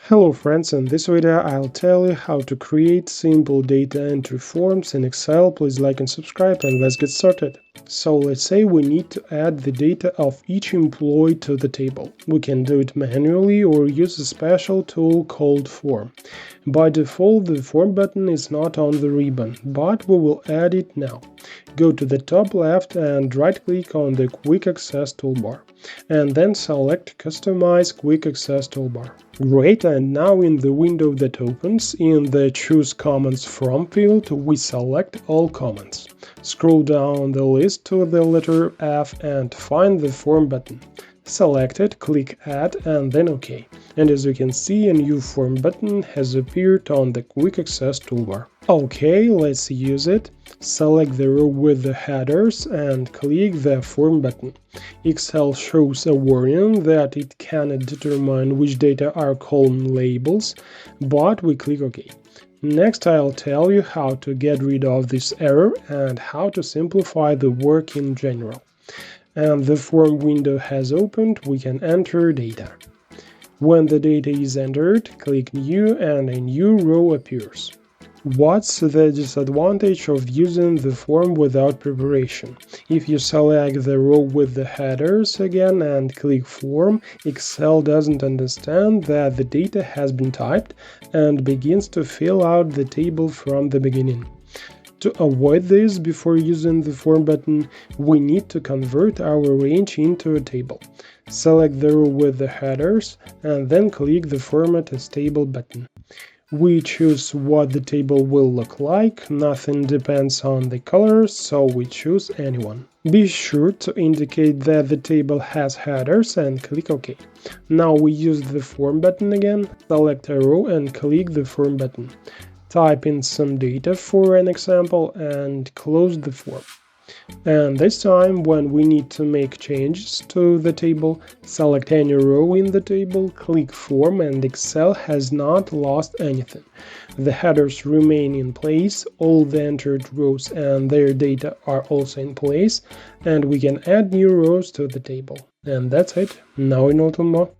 Hello friends, in this video I'll tell you how to create simple data entry forms in Excel. Please like and subscribe and let's get started. So let's say we need to add the data of each employee to the table. We can do it manually or use a special tool called Form. By default, the Form button is not on the ribbon, but we will add it now. Go to the top left and right-click on the Quick Access toolbar, and then select Customize Quick Access toolbar. Great, and now in the window that opens, in the Choose Comments From field, we select all comments. Scroll down the list to the letter F and find the Form button. Select it, click Add and then OK. And as you can see, a new Form button has appeared on the Quick Access toolbar. OK, let's use it. Select the row with the headers and click the Form button. Excel shows a warning that it cannot determine which data are column labels, but we click OK. Next, I'll tell you how to get rid of this error and how to simplify the work in general. And the form window has opened, we can enter data. When the data is entered, click New and a new row appears. What's the disadvantage of using the form without preparation? If you select the row with the headers again and click Form, Excel doesn't understand that the data has been typed and begins to fill out the table from the beginning. To avoid this before using the Form button, we need to convert our range into a table. Select the row with the headers and then click the Format as Table button. We choose what the table will look like, nothing depends on the colors, so we choose anyone. Be sure to indicate that the table has headers and click OK. Now we use the Form button again, select a row and click the Form button. Type in some data for an example and close the form. And this time, when we need to make changes to the table, select any row in the table, click Form, and Excel has not lost anything. The headers remain in place, all the entered rows and their data are also in place, and we can add new rows to the table. And that's it. Now in Automate.